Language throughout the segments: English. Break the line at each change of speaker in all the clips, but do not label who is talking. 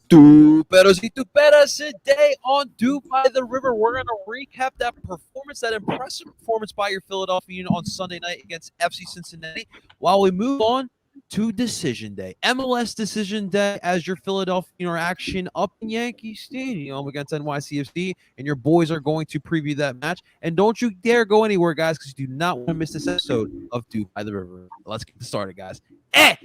Tuperos y tuperas, today on Duke by the River, we're going to recap that impressive performance by your Philadelphia Union on Sunday night against FC Cincinnati, while we move on to Decision Day. MLS Decision Day as your Philadelphia Union action up in Yankee Stadium against NYCFC, and your boys are going to preview that match. And don't you dare go anywhere, guys, because you do not want to miss this episode of Duke by the River. Let's get started, guys. Dale!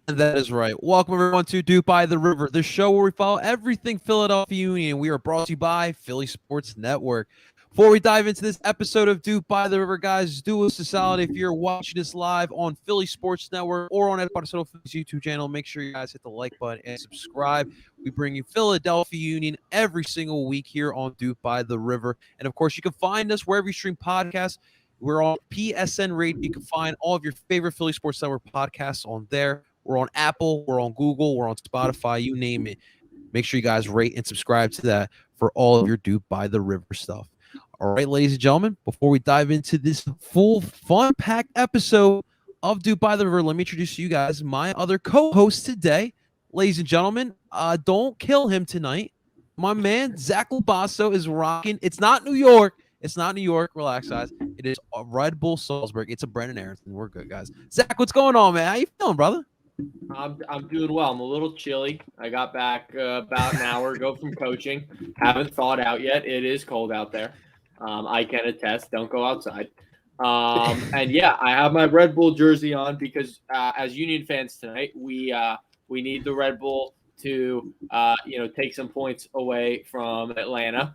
That is right. Welcome, everyone, to Duke by the River, the show where we follow everything Philadelphia Union. We are brought to you by Philly Sports Network. Before we dive into this episode of Duke by the River, guys, do us a solid. If you're watching this live on Philly Sports Network or on Ed Barcelona YouTube channel, make sure you guys hit the like button and subscribe. We bring you Philadelphia Union every single week here on Duke by the River. And, of course, you can find us wherever you stream podcasts. We're on PSN Radio. You can find all of your favorite Philly Sports Network podcasts on there. We're on Apple, we're on Google, we're on Spotify, you name it. Make sure you guys rate and subscribe to that for all of your Duke by the River stuff. All right, ladies and gentlemen, before we dive into this full fun-packed episode of Duke by the River, let me introduce you guys my other co-host today. Ladies and gentlemen, don't kill him tonight. My man, Zach Labasso, is rocking. It's not New York. It's not New York. Relax, guys. It is Red Bull Salzburg. It's a Brendan Aronson. We're good, guys. Zach, what's going on, man? How you feeling, brother?
I'm doing well. I'm a little chilly. I got back about an hour ago from coaching. Haven't thawed out yet. It is cold out there. I can attest. Don't go outside. And yeah, I have my Red Bull jersey on because as Union fans tonight, we need the Red Bull to take some points away from Atlanta.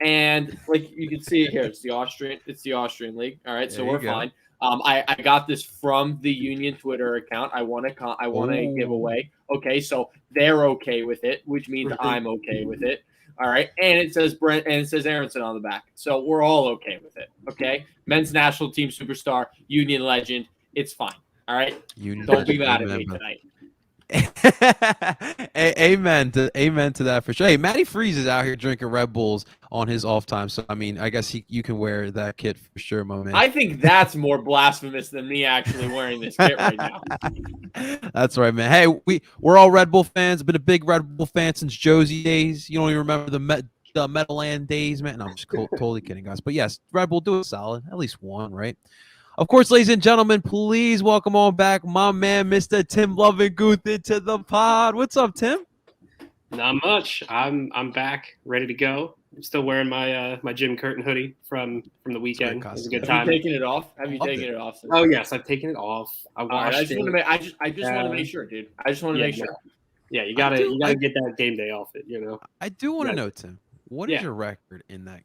And like you can see it here, it's the Austrian league. All right, so we're fine. I got this from the Union Twitter account. I want to give away. Okay, so they're okay with it, which means I'm okay with it. All right, and it says Brent and it says Aronson on the back, so we're all okay with it. Okay, men's national team superstar, Union legend. It's fine. All right, don't be mad at me tonight.
Amen to that for sure. Hey, Matty Freeze is out here drinking Red Bulls on his off time, so I mean, I guess you can wear that kit for sure, my man.
I think that's more blasphemous than me actually wearing this kit right now.
That's right, man. Hey, we're all Red Bull fans. Been a big Red Bull fan since Josie days. You don't even remember the Meadowland days, man. No, I'm just totally kidding, guys. But yes, Red Bull, do it solid, at least one, right? Of course, ladies and gentlemen, please welcome on back my man, Mr. Tim Lovinguth, into the pod. What's up, Tim?
Not much. I'm back, ready to go. I'm still wearing my my Jim Curtin hoodie from the weekend. It was a good time.
Have you taken it off? It off?
Oh yes, I've taken it off. I washed
I just want to make sure, dude. I just want to make sure.
Yeah, you gotta get that game day off it. You know.
I do want to know, Tim. What is your record in that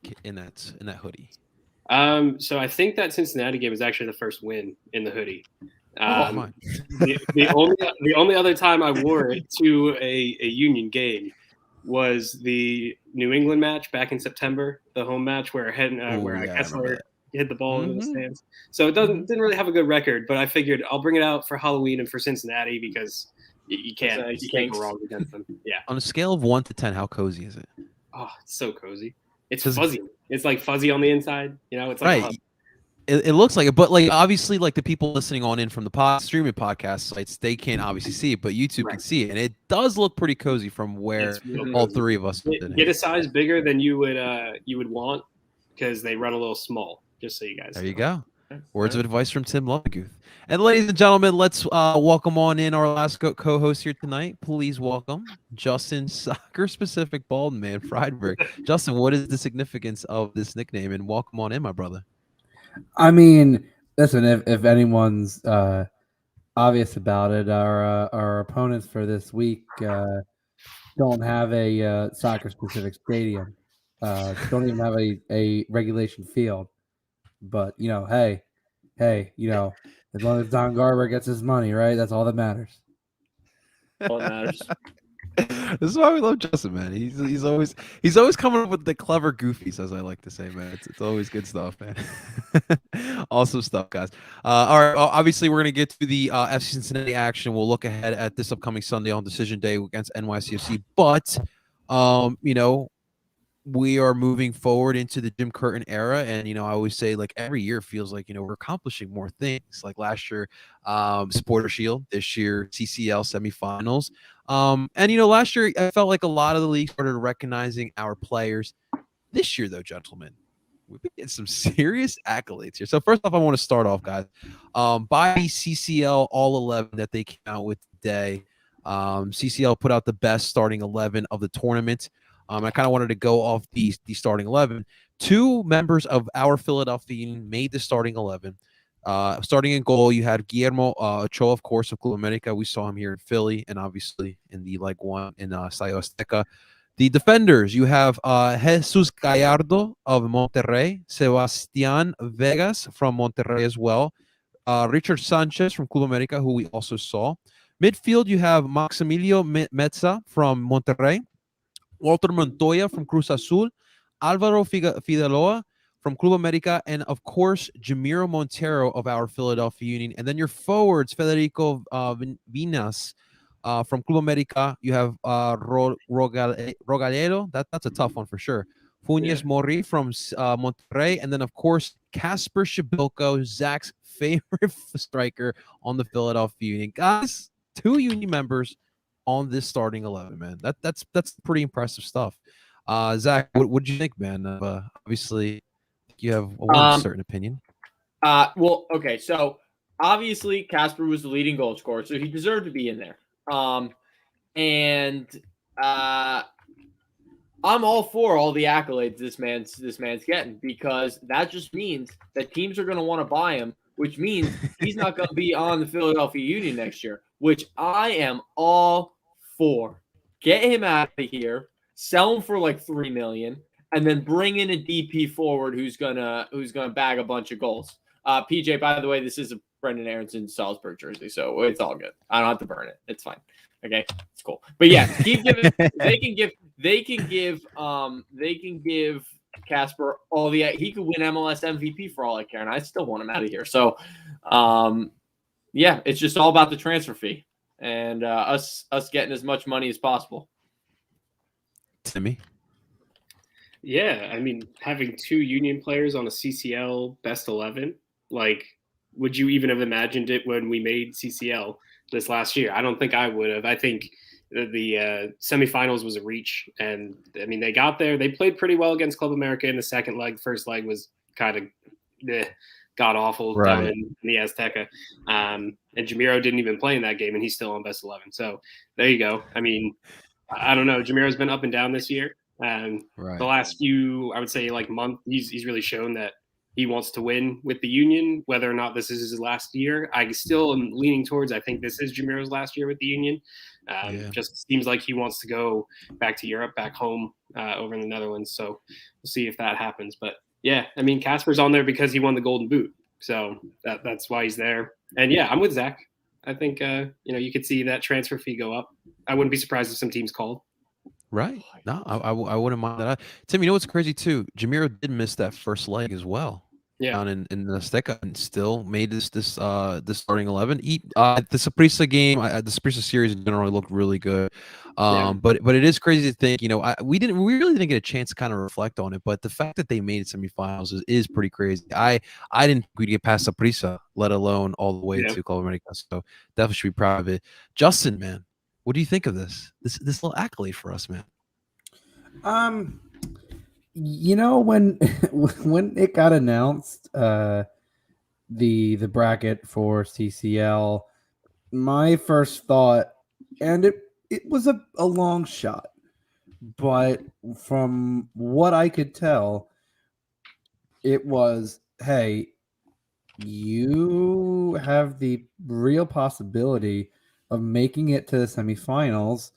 hoodie?
So I think that Cincinnati game was actually the first win in the hoodie.
The
only other time I wore it to a Union game was the New England match back in September, the home match where Kessler hit the ball into the stands. So it didn't really have a good record, but I figured I'll bring it out for Halloween and for Cincinnati because you can't go wrong against them. Yeah.
On a scale of 1 to 10, how cozy is it?
Oh, it's so cozy. It's fuzzy. It's like fuzzy on the inside. You know, it's like
right. It looks like it, but like obviously, like the people listening on in from the streaming podcast sites, they can't obviously see it, but YouTube can see it, and it does look pretty cozy from where all three of us
get a size bigger than you would want because they run a little small. Just so you guys.
There you go. Words of advice from Tim Lovinguth. And ladies and gentlemen, let's welcome on in our last co-host here tonight. Please welcome Justin, soccer-specific bald man, Friedberg. Justin, what is the significance of this nickname? And welcome on in, my brother.
I mean, listen, if anyone's obvious about it, our opponents for this week don't have a soccer-specific stadium. Don't even have a regulation field. But, hey, as long as Don Garber gets his money, right? That's all that matters.
All that matters.
This is why we love Justin, man. He's always coming up with the clever goofies, as I like to say, man. It's always good stuff, man. Awesome stuff, guys. All right, obviously we're gonna get to the FC Cincinnati action. We'll look ahead at this upcoming Sunday on Decision Day against NYCFC, but we are moving forward into the Jim Curtin era. And, I always say, like, every year feels like, we're accomplishing more things. Like last year, Supporter Shield, this year, CCL semifinals. And, last year, I felt like a lot of the league started recognizing our players. This year, though, gentlemen, we've been getting some serious accolades here. So first off, I want to start off, guys, by the CCL All 11 that they came out with today. CCL put out the best starting 11 of the tournament. I kind of wanted to go off the starting 11. Two members of our Philadelphia Union made the starting 11. Starting in goal, you had Guillermo Ochoa, of course, of Club America. We saw him here in Philly and obviously in the Leg 1 in Estadio Azteca. The defenders, you have Jesus Gallardo of Monterrey, Sebastián Vegas from Monterrey as well, Richard Sanchez from Club America, who we also saw. Midfield, you have Maximilio Meza from Monterrey, Walter Montoya from Cruz Azul, Alvaro Figueroa from Club America, and of course, Jamiro Montero of our Philadelphia Union. And then your forwards, Federico Vinas from Club America. You have Rogalero. That's a tough one for sure. Funes Mori from Monterrey. And then, of course, Kasper Shibilko, Zach's favorite striker on the Philadelphia Union. Guys, 2 Union members on this starting 11, man. That's pretty impressive stuff. Zach, what did you think, man? Obviously, you have a certain opinion.
Well, okay, so obviously Kasper was the leading goal scorer, so he deserved to be in there. And I'm all for all the accolades this man's getting, because that just means that teams are going to want to buy him, which means he's not going to be on the Philadelphia Union next year, which I am all for. Get him out of here, sell him for like $3 million, and then bring in a DP forward who's gonna bag a bunch of goals. PJ, by the way, this is a Brendan Aronson Salzburg jersey, so it's all good. I don't have to burn it. It's fine. Okay, it's cool. But yeah, keep giving. They can give Kasper all the. He could win MLS MVP for all I care, and I still want him out of here. So, yeah, it's just all about the transfer fee and us getting as much money as possible.
Timmy?
Yeah, I mean, having 2 Union players on a CCL best 11, like, would you even have imagined it when we made CCL this last year? I don't think I would have. I think the semifinals was a reach, and I mean, they got there. They played pretty well against Club America in the second leg. First leg was kind of god awful down in the Azteca. And Jamiro didn't even play in that game, and he's still on best 11. So there you go. I mean, I don't know. Jamiro's been up and down this year. The last few, I would say, like month, he's really shown that he wants to win with the Union. Whether or not this is his last year, I still am leaning towards. I think this is Jamiro's last year with the Union. Just seems like he wants to go back to Europe, back home over in the Netherlands. So we'll see if that happens. But yeah, I mean, Kasper's on there because he won the Golden Boot, so that's why he's there. And yeah, I'm with Zach. I think you could see that transfer fee go up. I wouldn't be surprised if some teams called.
Right. No, I wouldn't mind that. Tim, you know what's crazy too? Jamiro did miss that first leg as well.
Yeah.
Down in the Azteca, and still made this starting 11. The Saprissa game, the Saprissa series in general looked really good. But it is crazy to think, we really didn't get a chance to kind of reflect on it. But the fact that they made semifinals is pretty crazy. I didn't think we'd get past Saprissa, let alone all the way to Club America. So definitely should be proud of it. Justin, man, what do you think of this little accolade for us, man?
When it got announced, the bracket for CCL, my first thought, and it was a long shot, but from what I could tell, it was, hey, you have the real possibility of making it to the semifinals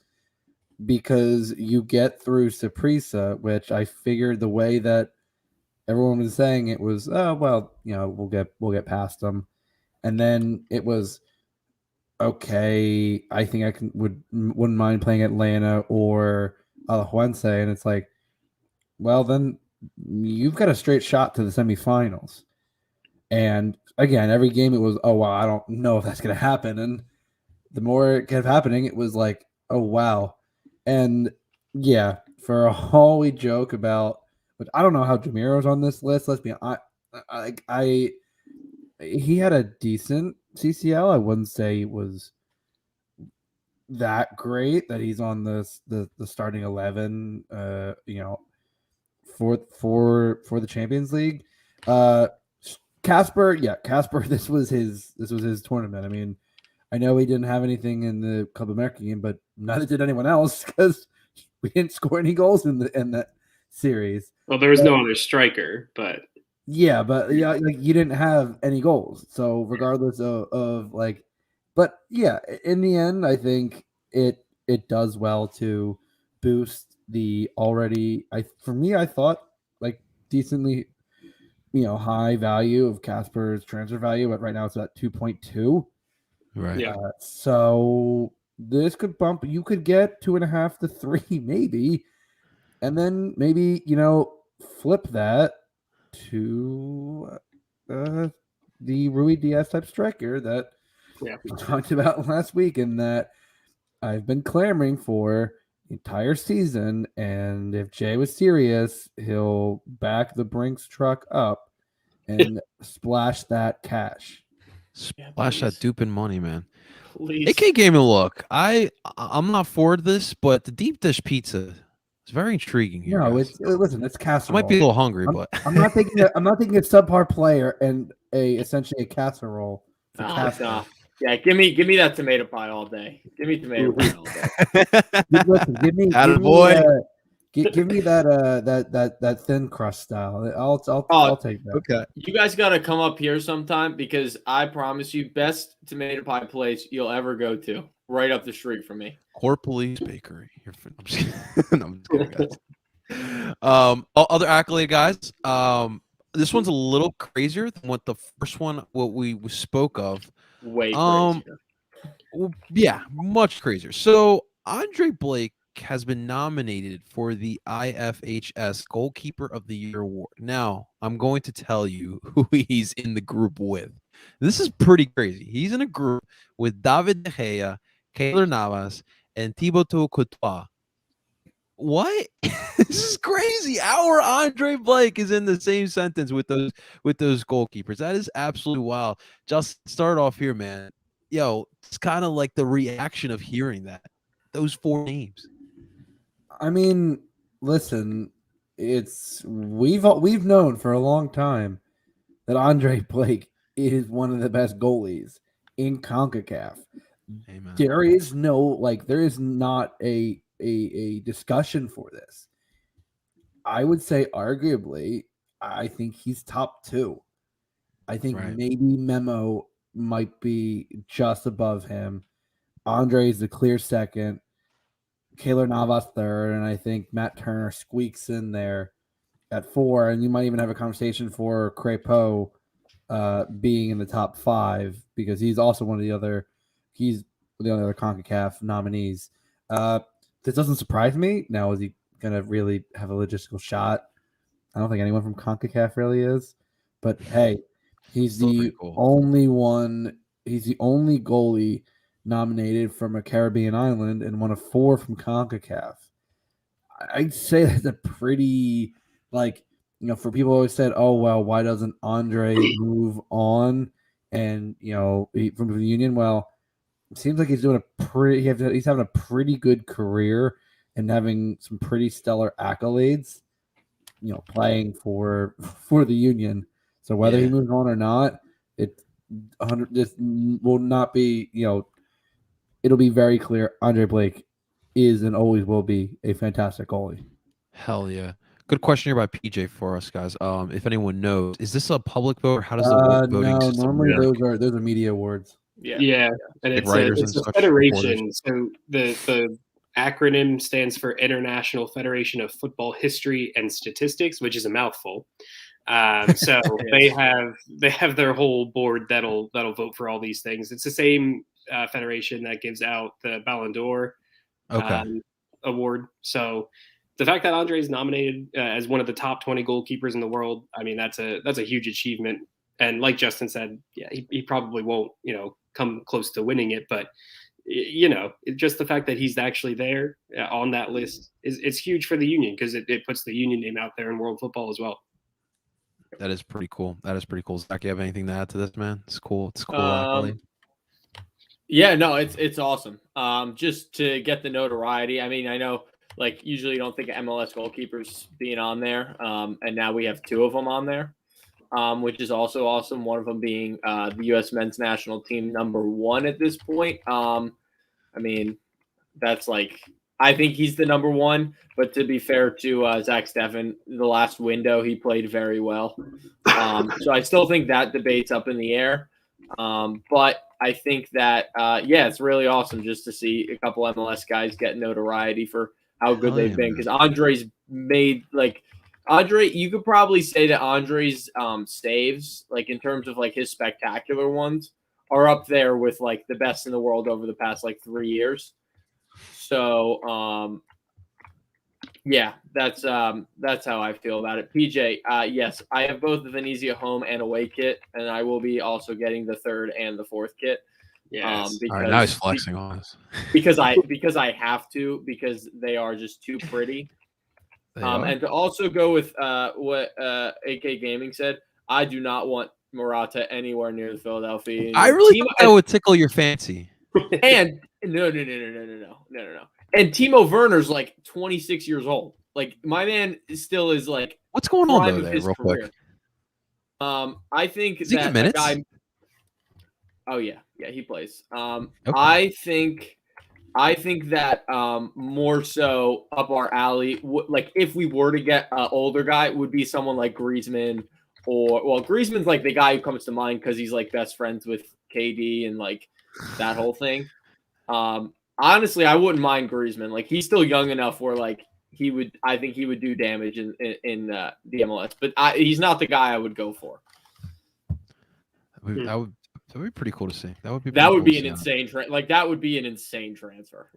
because you get through Saprissa, which I figured the way that everyone was saying it was, oh well, we'll get past them, and then it was, okay, I think wouldn't mind playing Atlanta or Alajuelense, and it's like, well, then you've got a straight shot to the semifinals. And again, every game it was, oh wow, I don't know if that's gonna happen. And the more it kept happening, it was like, oh wow. And yeah, for all we joke about, but I don't know how Jamiro's on this list. Let's be honest. He had a decent CCL. I wouldn't say it was that great that he's on the starting 11. For the Champions League. Casper, this was his tournament. I mean, I know he didn't have anything in the Copa America game, but neither did anyone else because we didn't score any goals in that series.
Well, there was no other striker, but
like you didn't have any goals. So regardless of like, but yeah, in the end, I think it does well to boost the already. I thought like decently, high value of Casper's transfer value, but right now it's at 2.2.
Right.
Yeah.
So this could bump. You could get 2.5 to 3, maybe, and then maybe flip that to the Rui Diaz type striker that we talked about last week, and that I've been clamoring for the entire season. And if Jay was serious, he'll back the Brinks truck up and splash that cash.
Splash that duping money, man.
Please.
AK gave me a look. I'm not for this, but the deep dish pizza is very intriguing here.
No,
guys.
it's casserole.
I might be a little hungry, but
I'm not thinking a subpar player and essentially a casserole.
Nah. Yeah, give me that tomato pie all day. Give me tomato pie all day.
Listen, give me that thin crust style. I'll take that.
Okay.
You guys got to come up here sometime because I promise you, best tomato pie place you'll ever go to, right up the street from me.
Corpelese Bakery. I'm just kidding. I'm just kidding, guys. Other accolade, guys. This one's a little crazier than what the first one we spoke of.
Way crazier.
Yeah, much crazier. So Andre Blake has been nominated for the Ifhs Goalkeeper of the Year award. Now, I'm going to tell you who he's in the group with. This is pretty crazy. He's in a group with David De Gea, Keylor Navas, and Thibaut Courtois. What? This is crazy. Our Andre Blake is in the same sentence with those goalkeepers. That is absolutely wild. Just start off here, man. Yo, it's kind of like the reaction of hearing that. Those 4 names.
I mean, listen, we've known for a long time that Andre Blake is one of the best goalies in CONCACAF.
Amen.
There is not a discussion for this. I would say arguably, I think he's top 2. I think maybe Memo might be just above him. Andre is the clear second. Keylor Navas third, and I think Matt Turner squeaks in there at 4, and you might even have a conversation for Crépeau being in the top 5 because he's also one of the other CONCACAF nominees. This doesn't surprise me. Now, is he going to really have a logistical shot? I don't think anyone from CONCACAF really is, but hey, he's the only one. He's the only goalie nominated from a Caribbean island and one of 4 from CONCACAF. I'd say that's a pretty, for people who always said, oh, well, why doesn't Andre move on and, from the Union? Well, it seems like he's doing he's having a pretty good career and having some pretty stellar accolades, playing for the Union. So whether he moves on or not, this will not be, it'll be very clear Andre Blake is and always will be a fantastic goalie.
Hell yeah. Good question here by PJ for us, guys. If anyone knows, is this a public vote or how does the voting system
normally those are media awards.
Yeah. And it's a federation. So the acronym stands for International Federation of Football History and Statistics, which is a mouthful. So they have their whole board that'll vote for all these things. It's the same federation that gives out the Ballon d'Or
Okay.
award. So the fact that Andre is nominated as one of the top 20 goalkeepers in the world, I mean, that's a huge achievement. And like Justin said, yeah, he probably won't, come close to winning it, but just the fact that he's actually there on that list is huge for the Union, because it puts the Union name out there in world football as well.
That is pretty cool. Zach, you have anything to add to this, man? It's cool. It's cool. Accolade.
Yeah, no, it's awesome. Just to get the notoriety. I mean, I know, like, usually you don't think of MLS goalkeepers being on there, and now we have 2 of them on there, which is also awesome. One of them being the U.S. men's national team #1 at this point. I mean, that's like, I think he's the #1. But to be fair to Zach Steffen, the last window he played very well. So I still think that debate's up in the air. But I think that, it's really awesome just to see a couple MLS guys get notoriety for how good they've been. Because Andre's made, like, Andre, you could probably say that Andre's saves, like, in terms of, like, his spectacular ones, are up there with, like, the best in the world over the past, like, 3 years. So, that's how I feel about it. PJ, yes, I have both the Venezia home and away kit, and I will be also getting the 3rd and the 4th kit.
Yes.
All right, now he's flexing on us.
because I have to, because they are just too pretty. And to also go with what AK Gaming said, I do not want Morata anywhere near the Philadelphia.
I really think that would tickle your fancy.
And no. And Timo Werner's like 26 years old. Like, my man still is like,
what's going on though there, real
career.
quick?
I think
Is he
that
getting minutes?
Oh yeah, he plays.
Okay.
I think that more so up our alley, like if we were to get an older guy, would be someone like Griezmann, Griezmann's like the guy who comes to mind because he's like best friends with KD and like that whole thing. Honestly, I wouldn't mind Griezmann. Like, he's still young enough where like I think he would do damage in the MLS, but he's not the guy I would go for.
That would be pretty cool to see. That would be
an insane that would be an insane transfer.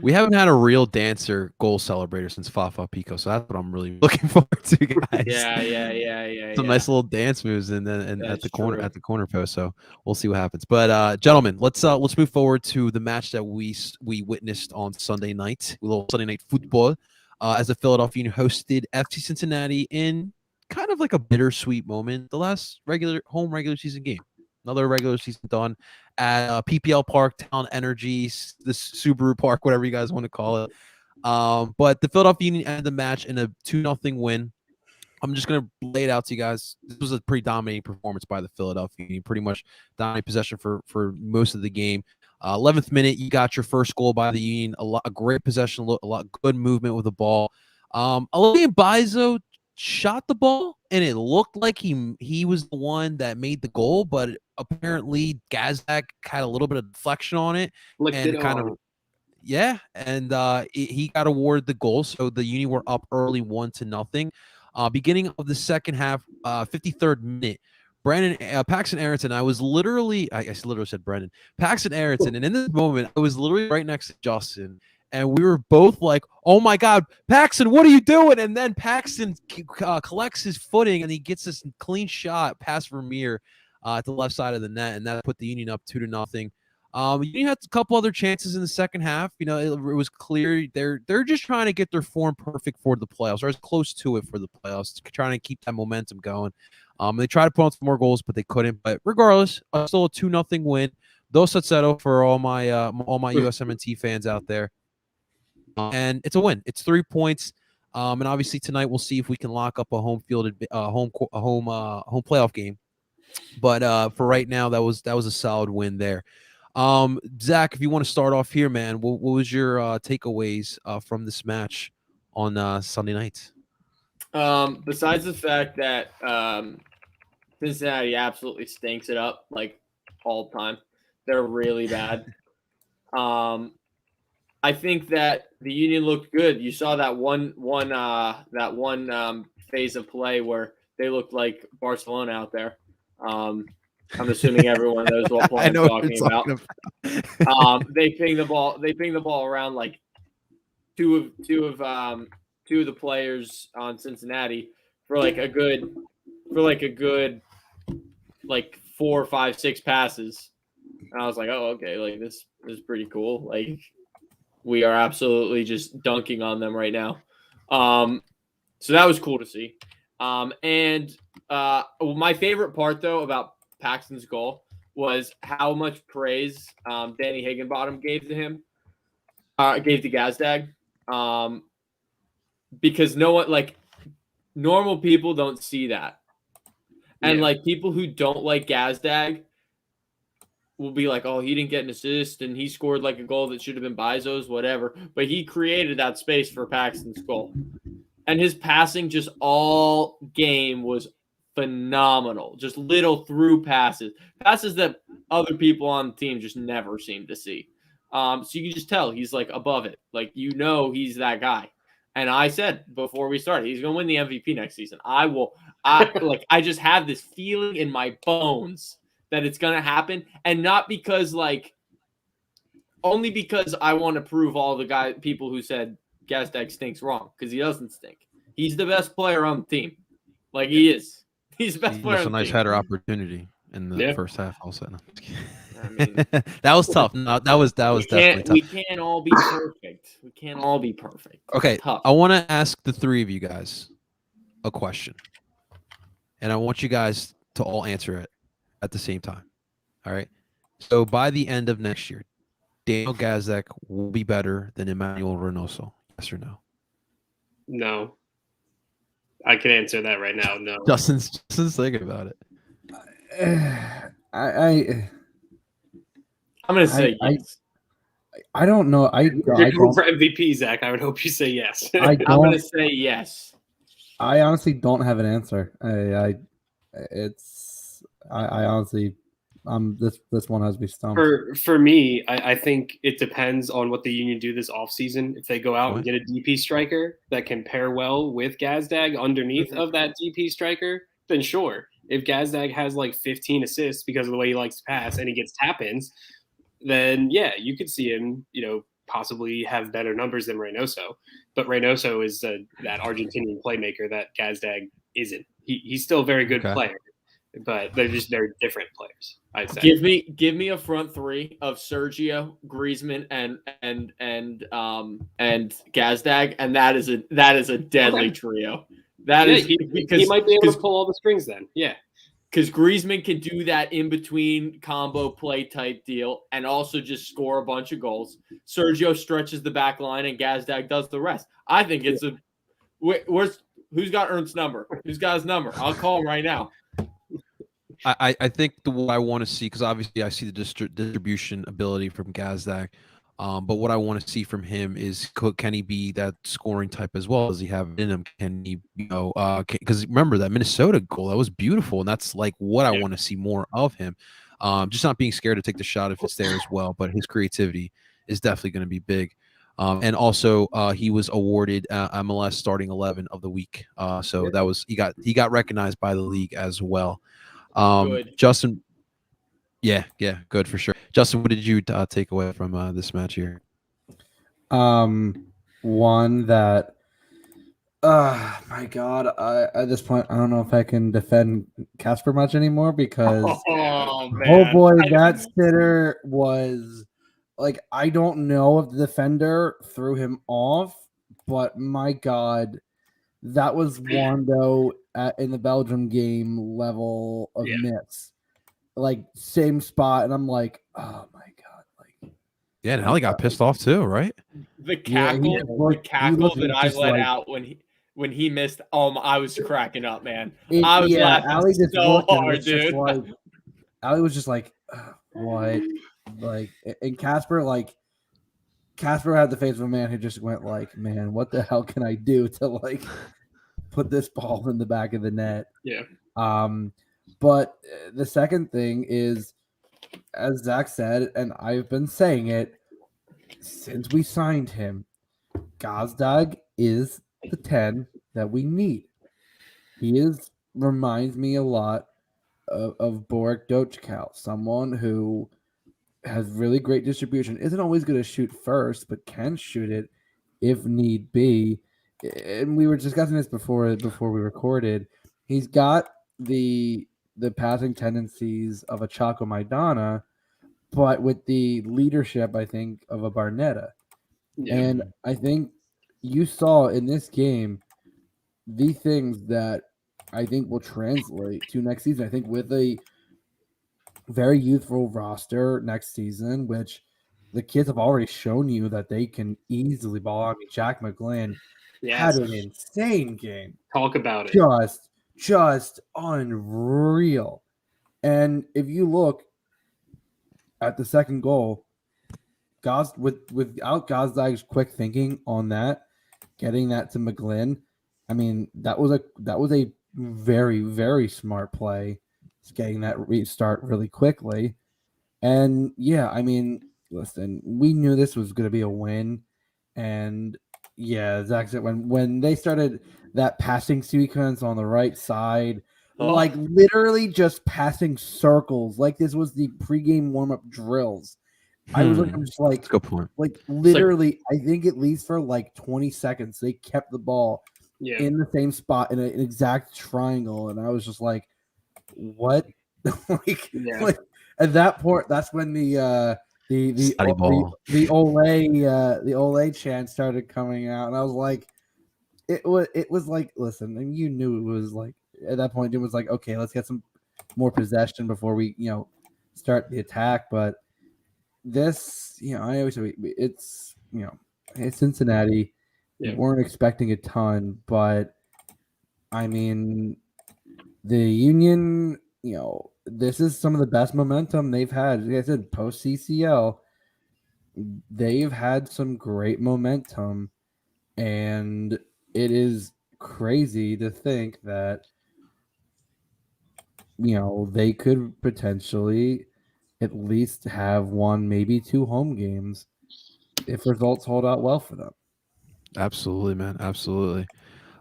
We haven't had a real dancer goal celebrator since Fafa Pico, so that's what I'm really looking forward to, guys.
Yeah.
Some nice little dance moves and at the corner post. So we'll see what happens. But gentlemen, let's move forward to the match that we witnessed on Sunday night. A little Sunday night football, as the Philadelphia Union hosted FC Cincinnati in kind of like a bittersweet moment. The last regular season game. Another regular season done at PPL Park, Town Energy, the Subaru Park, whatever you guys want to call it. But the Philadelphia Union ended the match in a 2-0 win. I'm just going to lay it out to you guys. This was a pretty dominating performance by the Philadelphia Union, pretty much dominating possession for most of the game. 11th minute, you got your first goal by the Union. A great possession, a lot good movement with the ball. Olivier Bizo shot the ball, and it looked like he was the one that made the goal, but apparently Gazak had a little bit of deflection on it, he got awarded the goal. So the Union were up early 1-0. Beginning of the second half, 53rd minute, Paxton Aronson. I literally said Brendan Paxton Aronson, and in this moment, I was literally right next to Justin. And we were both like, oh, my God, Paxton, what are you doing? And then Paxton collects his footing, and he gets this clean shot past Vermeer at the left side of the net, and that put the Union up 2-0. Union had a couple other chances in the second half. It was clear they're just trying to get their form perfect for the playoffs, or as close to it for the playoffs, trying to keep that momentum going. They tried to put on some more goals, but they couldn't. But regardless, still a 2-0 win. Dos Setzeto for all my USMNT fans out there. And it's a win. It's 3 points. And obviously tonight we'll see if we can lock up a home playoff game. But for right now, that was a solid win there. Zach, if you want to start off here, man, what was your takeaways from this match on Sunday night?
Besides the fact that Cincinnati absolutely stinks it up like all the time, they're really bad. I think that the Union looked good. You saw that one phase of play where they looked like Barcelona out there. I'm assuming everyone knows what play I'm talking about. They ping the ball around like two of the players on Cincinnati for like a good 4, 5, 6 passes. And I was like, oh, okay, like this is pretty cool. Like we are absolutely just dunking on them right now. So that was cool to see. And my favorite part though about Paxton's goal was how much praise Danny Higginbottom gave to him, gave to Gazdag, because no one, like, normal people don't see that, and like people who don't like Gazdag will be like, oh, he didn't get an assist and he scored like a goal that should have been Bizo's, whatever, but he created that space for Paxton's goal, and his passing just all game was phenomenal. Just little through passes that other people on the team just never seem to see. So you can just tell he's like above it. Like, he's that guy. And I said before we started, he's going to win the MVP next season. I just have this feeling in my bones that it's going to happen, and not because only because I want to prove all the people who said Gazdag stinks wrong, because he doesn't stink. He's the best player on the team. Like, he is. He's the best player.
Just a nice header opportunity in the first half. Also,
I mean,
that was tough. No, that was definitely tough.
We can't all be perfect. We can't all be perfect.
Okay, I want to ask the three of you guys a question, and I want you guys to all answer it at the same time. All right. So by the end of next year, Daniel Gazdag will be better than Emmanuel Reynoso. Yes or no?
No. I can answer that right now. No.
Justin's thinking about it.
I'm going to say yes.
I don't know.
You're going for MVP, Zach. I would hope you say yes.
I'm going to say yes.
I honestly don't have an answer. I honestly, this one has me stumped.
For me, I think it depends on what the Union do this offseason. If they go out and get a DP striker that can pair well with Gazdag underneath of that DP striker, then sure. If Gazdag has like 15 assists because of the way he likes to pass and he gets tap-ins, then yeah, you could see him, possibly have better numbers than Reynoso. But Reynoso is that Argentinian playmaker that Gazdag isn't. He's still a very good player, but they're different players. I'd say.
Give me a front three of Sergio, Griezmann, and Gazdag, and that is a deadly trio.
He might be able to pull all the strings then. Yeah.
Because Griezmann can do that in between combo play type deal and also just score a bunch of goals. Sergio stretches the back line and Gazdag does the rest. I think it's who's got Ernst's number? Who's got his number? I'll call him right now.
I think what I want to see, because obviously I see the distribution ability from Gazdag, but what I want to see from him is, can he be that scoring type as well? Does he have it in him? Can he, because remember that Minnesota goal, that was beautiful, and that's like what I want to see more of him. Just not being scared to take the shot if it's there as well, but his creativity is definitely going to be big. And also, he was awarded MLS Starting 11 of the week, so that was he got recognized by the league as well.
Good.
Justin, yeah, good for sure. Justin, what did you take away from this match here?
One that, my God, at this point, I don't know if I can defend Casper much anymore because, oh boy, that sitter was like, I don't know if the defender threw him off, but my God, that was Wando in the Belgium game level of miss. Like, same spot, and I'm like, oh my God. Like,
yeah, and Ali got pissed off too, right?
The cackle that I let out when he missed, I was cracking up, man. I was laughing so hard, dude.
Ali was just like, what? Like, and Casper had the face of a man who just went like, man, what the hell can I do to like put this ball in the back of the net?
Yeah.
But the second thing is, as Zach said, and I've been saying it since we signed him, Gazdag is the 10 that we need. He reminds me a lot Borek Dochkow, someone who has really great distribution, isn't always going to shoot first, but can shoot it if need be. And we were discussing this before we recorded. He's got the passing tendencies of a Chaco Maidana, but with the leadership, I think, of a Barnetta.
Yeah.
And I think you saw in this game the things that I think will translate to next season. I think with a very youthful roster next season, which the kids have already shown you that they can easily ball. I mean, Jack Mcglynn had an insane game.
Talk about it.
Just unreal. And if you look at the second goal, without Gazdag's quick thinking on that, getting that to Mcglynn, I mean, that was a very, very smart play. Just getting that restart really quickly. And yeah, I mean, listen, we knew this was going to be a win. And yeah, Zach said when they started that passing sequence on the right side, like literally just passing circles, like this was the pregame warm-up drills. I'm just like,
that's a good point.
Like literally, I think at least for like 20 seconds, they kept the ball in the same spot in an exact triangle, and I was just like, "What?" like at that point, that's when the Ole chant started coming out, and I was like, it was like, listen, and you knew it was like at that point, it was like, okay, let's get some more possession before we start the attack, but. This, I always say it's Cincinnati. We weren't expecting a ton, but I mean, the Union, this is some of the best momentum they've had. Like I said, post CCL, they've had some great momentum, and it is crazy to think that they could potentially at least have one, maybe two home games if results hold out well for them.
Absolutely, man. Absolutely.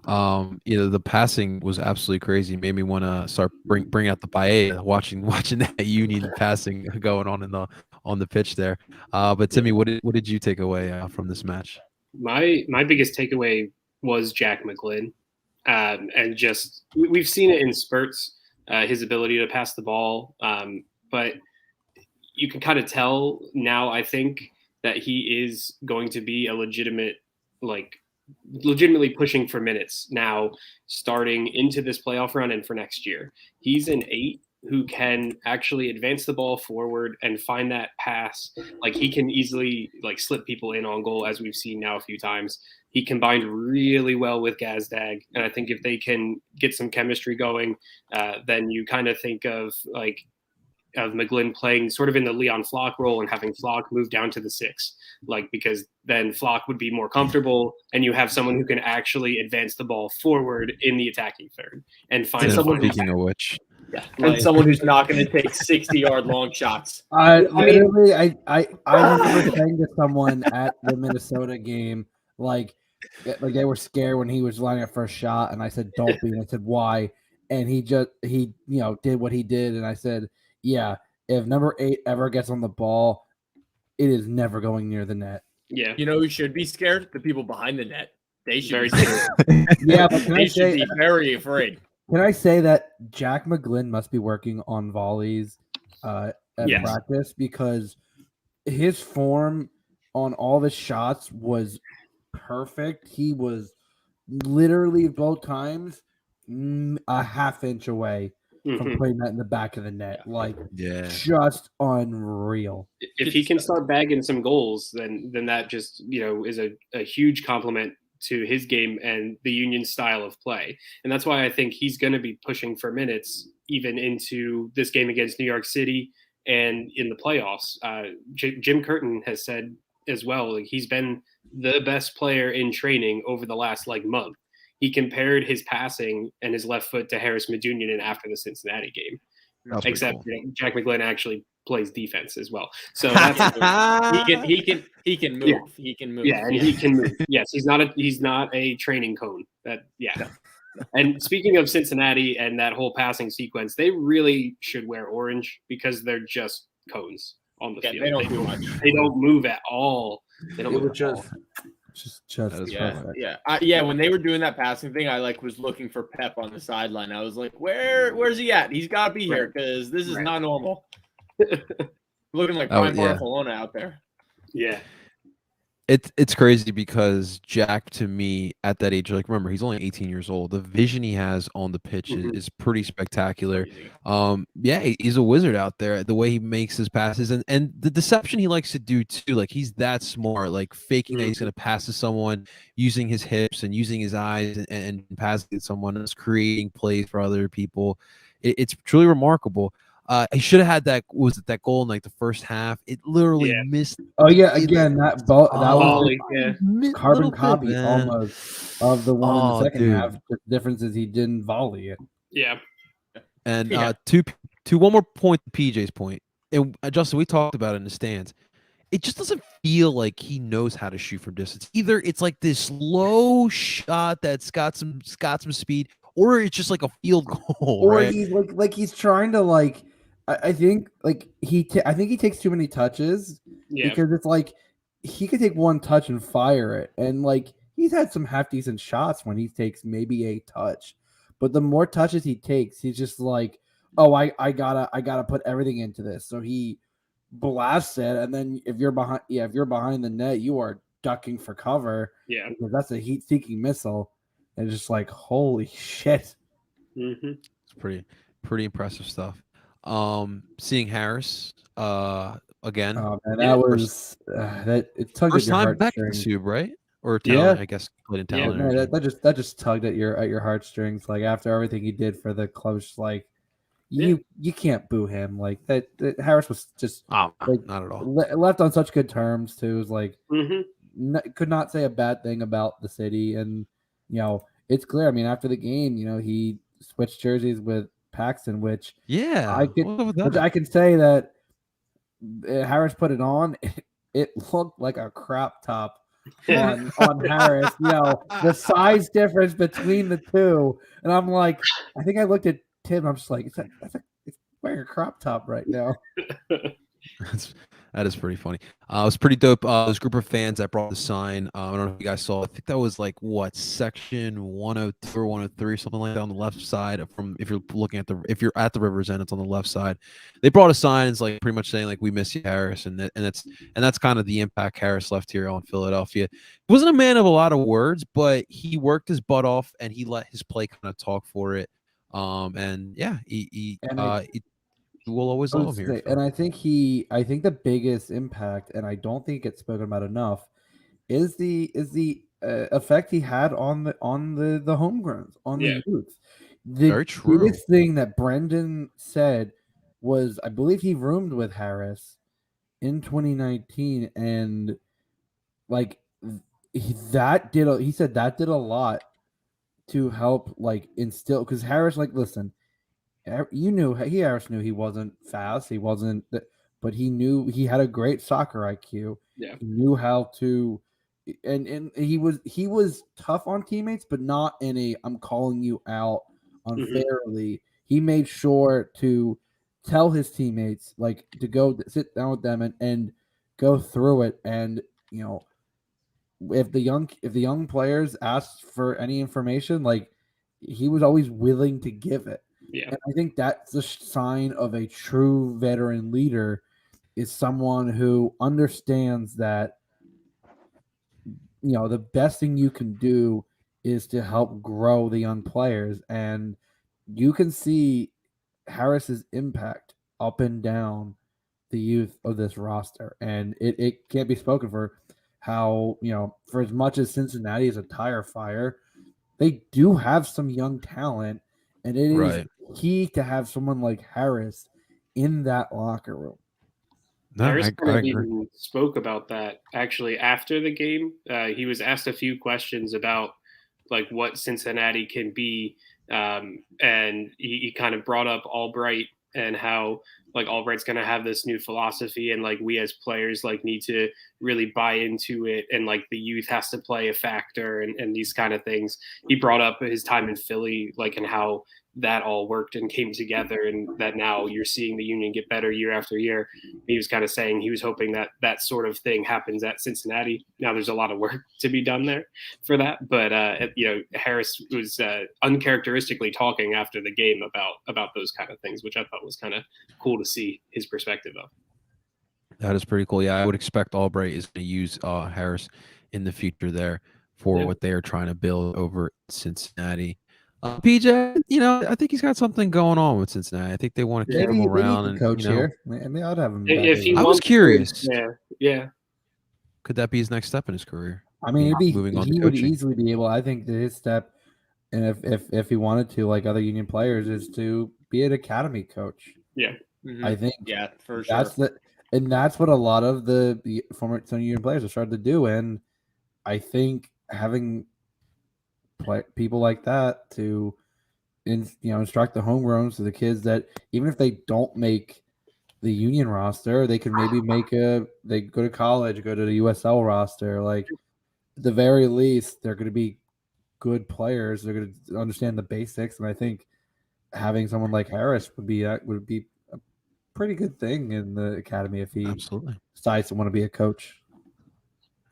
The passing was absolutely crazy. Made me want to start bring out the paella, watching that Union passing going on the pitch there. But Timmy, what did you take away from this match?
My biggest takeaway was Jack Mcglynn, and just we've seen it in spurts, his ability to pass the ball, but you can kind of tell now, I think, that he is going to be a legitimately pushing for minutes now, starting into this playoff run and for next year. He's an 8 who can actually advance the ball forward and find that pass. Like, he can easily slip people in on goal, as we've seen now a few times. He combined really well with Gazdag, and I think if they can get some chemistry going, then you kind of think of Mcglynn playing sort of in the Leon Flock role and having Flock move down to the 6, because then Flock would be more comfortable, and you have someone who can actually advance the ball forward in the attacking third and find someone.
Speaking of which,
and someone who's not going to take 60-yard long shots.
I remember saying to someone at the Minnesota game, like they were scared when he was lining up for a shot, and I said, "Don't be," and I said, "Why?" And he did what he did, and I said, yeah, if number 8 ever gets on the ball, it is never going near the net.
Yeah.
You know who should be scared? The people behind the net. They should be
scared. Yeah, but
they should be very afraid.
Can I say that Jack Mcglynn must be working on volleys at practice, because his form on all the shots was perfect. He was literally both times a half inch away from putting that in the back of the net. Just unreal.
If he can start bagging some goals, then that just is a huge compliment to his game and the Union style of play. And that's why I think he's going to be pushing for minutes even into this game against New York City and in the playoffs. Jim Curtin has said as well, he's been the best player in training over the last month. He compared his passing and his left foot to Harris Medunion after the Cincinnati game. Except cool. Jack Mcglynn actually plays defense as well. So that's
he can move. He can move.
Yeah, and he can move. Yes, he's not a training cone. And speaking of Cincinnati and that whole passing sequence, they really should wear orange because they're just cones on the field.
They don't do much.
They don't move at all. They don't
It
move
was
at all.
just
perfect.
When they were doing that passing thing, I was looking for Pep on the sideline. I was like, where's he at? He's got to be here because this is not normal. Looking like prime Barcelona out there.
Yeah.
It's crazy because Jack, to me, at that age, like, remember, he's only 18 years old. The vision he has on the pitch is pretty spectacular. He's a wizard out there. The way he makes his passes and the deception he likes to do too. Like, he's that smart, like faking that he's going to pass to someone, using his hips and using his eyes and passing to someone else, creating plays for other people. It's truly remarkable. He should have had that goal in like the first half. It literally missed.
Oh yeah, again that
volley,
was carbon copy almost of the one in the second half. The difference is he didn't volley it.
Yeah.
And to one more point, PJ's point, and Justin, we talked about it in the stands. It just doesn't feel like he knows how to shoot from distance. Either it's like this low shot that's got some speed, or it's just like a field goal,
or
right?
he's like he's trying to like. I think like I think he takes too many touches because it's like he could take one touch and fire it, and like he's had some half decent shots when he takes maybe a touch, but the more touches he takes, he's just like, oh, I gotta put everything into this. So he blasts it, and then if you're behind the net, you are ducking for cover.
Yeah,
because that's a heat-seeking missile, and it's just like holy shit.
It's pretty impressive stuff. Seeing Harris again.
Oh man, that was that it tugged
first
at your
time back in
heartstrings.
Sub, right? Or talent, I guess played in talent.
Yeah, that just tugged at your heartstrings. Like after everything he did for the club, just like you can't boo him. Like that Harris was just
not at all
left on such good terms too. It was like could not say a bad thing about the city, and it's clear. I mean, after the game, he switched jerseys with Paxton, which I can say that Harris put it on. It looked like a crop top on Harris. The size difference between the two, and I'm like, I think I looked at Tim. I'm just like, it's wearing a crop top right now.
That is pretty funny. It was pretty dope. This group of fans that brought the sign. I don't know if you guys saw. I think that was like section 102 or 103, something like that on the left side. If you're at the river's end, it's on the left side. They brought a sign. It's like pretty much saying like, "We miss you, Harris," and that's kind of the impact Harris left here on Philadelphia. He wasn't a man of a lot of words, but he worked his butt off and he let his play kind of talk for it. We'll always love him here.
And I think the biggest impact, and I don't think it's spoken about enough, is the effect he had on the homegrowns, on the youth. The
Very true.
biggest thing that Brendan said was, I believe he roomed with Harris in 2019, and like he said that did a lot to help like instill, because Harris, like, listen. Harris knew he wasn't fast. He wasn't, but he knew he had a great soccer IQ.
Yeah,
he knew how to, and he was tough on teammates, but not in a I'm calling you out unfairly. He made sure to tell his teammates like to go sit down with them and go through it. And if the young players asked for any information, like he was always willing to give it.
Yeah.
And I think that's the sign of a true veteran leader, is someone who understands that, the best thing you can do is to help grow the young players. And you can see Harris's impact up and down the youth of this roster. And it can't be spoken for how, for as much as Cincinnati is a tire fire, they do have some young talent. And it is key to have someone like Harris in that locker room.
No, Harris kind of even spoke about that actually after the game. He was asked a few questions about like what Cincinnati can be, and he kind of brought up Albright and how like Albright's going to have this new philosophy, and like we as players like need to really buy into it, and like the youth has to play a factor, and these kind of things. He brought up his time in Philly, like, and how that all worked and came together, and that now you're seeing the Union get better year after year. He was kind of saying he was hoping that that sort of thing happens at Cincinnati. Now there's a lot of work to be done there for that, but Harris was uncharacteristically talking after the game about those kind of things, which I thought was kind of cool to see his perspective of.
That is pretty cool. Yeah, I would expect Albright is going to use Harris in the future there for what they are trying to build over Cincinnati. PJ, I think he's got something going on with Cincinnati. I think they want to keep him around. And
coach here. I mean, I'd have him.
I was curious.
Yeah.
Could that be his next step in his career?
I mean,
moving on.
He would easily be able. I think that his step, and if he wanted to, like other Union players, is to be an academy coach.
Yeah,
I think.
Yeah, for sure.
That's what a lot of the former Union players have started to do, and I think having people like that to instruct the homegrowns to the kids that even if they don't make the Union roster, they can maybe they go to college, go to the USL roster. Like at the very least, they're going to be good players. They're going to understand the basics, and I think having someone like Harris would be a pretty good thing in the academy if he decides to want to be a coach.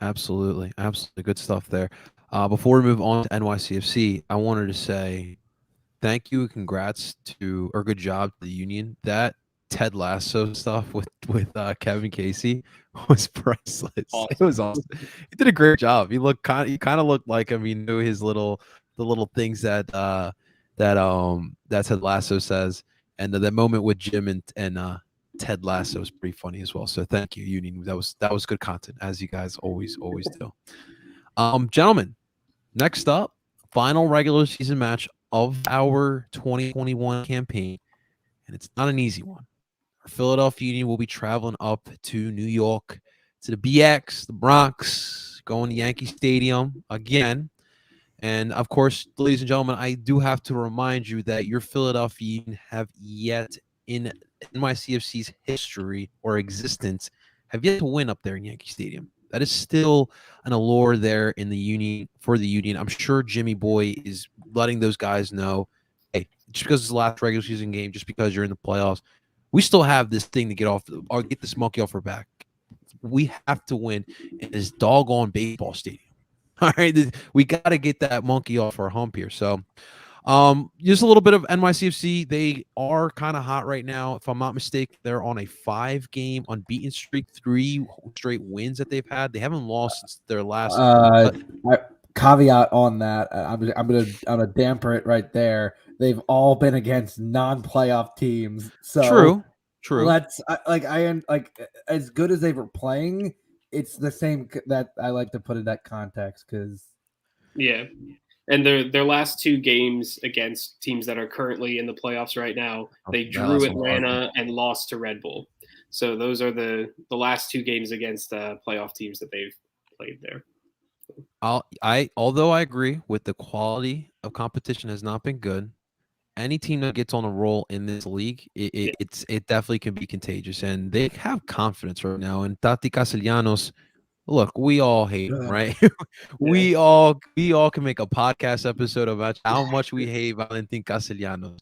Absolutely good stuff there. Before we move on to NYCFC, I wanted to say thank you, congrats or good job to the Union. That Ted Lasso stuff with Kevin Casey was priceless. Awesome. It was awesome. He did a great job. He kind of looked like him. He knew the little things that Ted Lasso says, and that moment with Jim and Ted Lasso is pretty funny as well. So thank you, Union. That was good content, as you guys always do. Gentlemen, next up, final regular season match of our 2021 campaign, and it's not an easy one. Our Philadelphia Union will be traveling up to New York, to the BX, the Bronx, going to Yankee Stadium again. And of course, ladies and gentlemen, I do have to remind you that your Philadelphia Union have yet in NYCFC's history or existence have yet to win up there in Yankee Stadium. That is still an allure there in the Union for the Union. I'm sure Jimmy Boy is letting those guys know, hey, just because it's the last regular season game, just because you're in the playoffs, we still have this thing to get this monkey off our back. We have to win in this doggone baseball stadium. All right, we got to get that monkey off our hump here. So, just a little bit of NYCFC. They are kind of hot right now. If I'm not mistaken, they're on a 5-game unbeaten streak, 3 straight wins that they've had. They haven't lost since their last.
Caveat on that, I'm gonna damper it right there. They've all been against non-playoff teams. So
true.
Let's as good as they were playing. It's the same that I like to put in that context because
and their last 2 games against teams that are currently in the playoffs right now, they drew Atlanta and lost to Red Bull. So those are the last 2 games against playoff teams that they've played there.
Although I agree with the quality of competition has not been good. Any team that gets on a roll in this league, it definitely can be contagious, and they have confidence right now. And Tati Castellanos, look, we all hate him, right? we all can make a podcast episode about how much we hate Valentin Castellanos,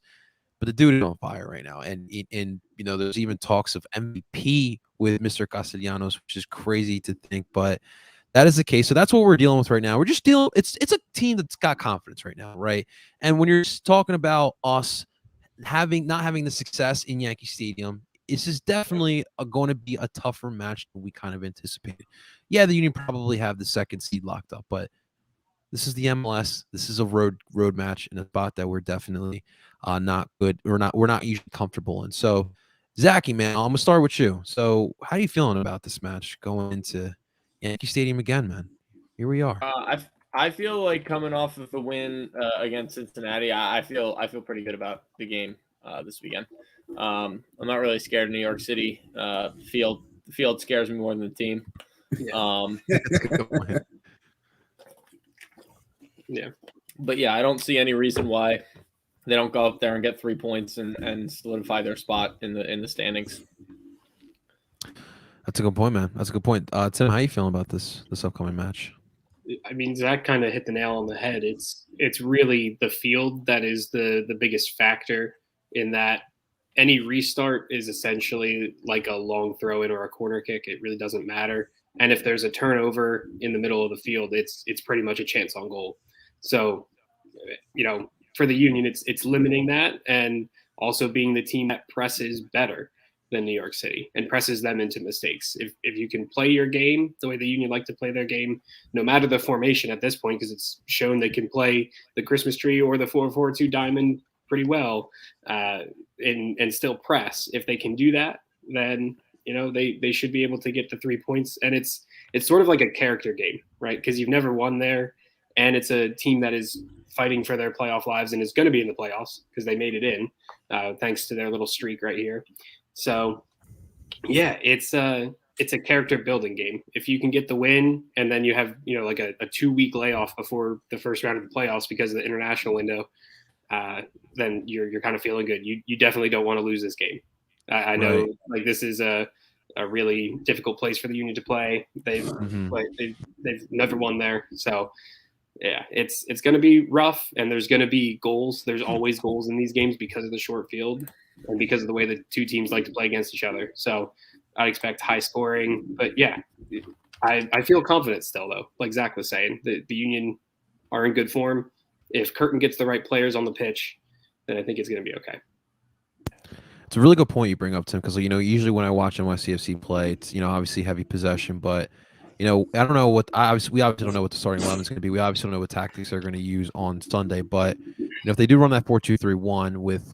but the dude is on fire right now. And there's even talks of MVP with Mr. Castellanos, which is crazy to think, but that is the case. So that's what we're dealing with right now. We're just dealing. It's a team that's got confidence right now, right? And when you're talking about us not having the success in Yankee Stadium, this is definitely going to be a tougher match than we kind of anticipated. Yeah, the Union probably have the 2nd seed locked up, but this is the MLS. This is a road match in a spot that we're definitely not good. We're not usually comfortable in. So, Zachy, man, I'm gonna start with you. So, how are you feeling about this match going into Yankee Stadium again, man? Here we are.
I feel like coming off of the win against Cincinnati, I feel pretty good about the game this weekend. I'm not really scared of New York City. The field scares me more than the team.
That's a good point.
Yeah, but yeah, I don't see any reason why they don't go up there and get 3 points and solidify their spot in the standings.
That's a good point, man. That's a good point. Tim, how you feeling about this upcoming match?
I mean, Zach kind of hit the nail on the head. It's really the field that is the biggest factor in that. Any restart is essentially like a long throw in or a corner kick. It really doesn't matter. And if there's a turnover in the middle of the field, it's pretty much a chance on goal. So, for the Union, it's limiting that and also being the team that presses better than New York City and presses them into mistakes. If you can play your game the way the Union like to play their game, no matter the formation at this point, because it's shown they can play the Christmas tree or the 4-4-2 diamond pretty well, and still press. If they can do that, then they should be able to get the 3 points. And it's sort of like a character game, right? Because you've never won there, and it's a team that is fighting for their playoff lives and is going to be in the playoffs because they made it in, thanks to their little streak right here. So, yeah, it's a character building game. If you can get the win, and then you have like a 2-week layoff before the first round of the playoffs because of the international window, then you're kind of feeling good. You definitely don't want to lose this game. I know, right. Like, this is a really difficult place for the Union to play. They've never won there, so yeah, it's going to be rough, and there's going to be goals. There's always goals in these games because of the short field and because of the way the two teams like to play against each other. So I expect high scoring, but yeah, I feel confident still, though. Like Zach was saying, the Union are in good form. If Curtin gets the right players on the pitch, then I think it's going to be okay.
It's a really good point you bring up, Tim, because usually when I watch NYCFC play, it's obviously heavy possession, but I don't know what we obviously don't know what the starting 11 is going to be. We obviously don't know what tactics they're going to use on Sunday, but if they do run that 4-2-3-1 with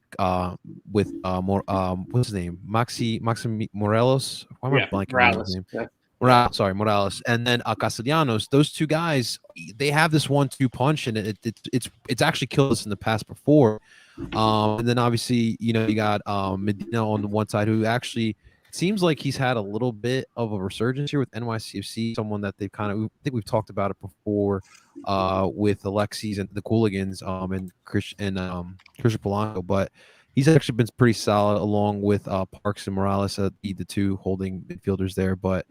what's his name, Maxi Morelos, why am I blanking on his name? Yeah. Morales, and then Castellanos. Those two guys, they have this 1-2 punch, and it's actually killed us in the past before. And then obviously, you got Medina on the one side, who actually seems like he's had a little bit of a resurgence here with NYCFC. Someone that they've I think we've talked about it before with Alexis and the Cooligans and Christian Polanco, but he's actually been pretty solid along with Parks and Morales, the two holding midfielders there. But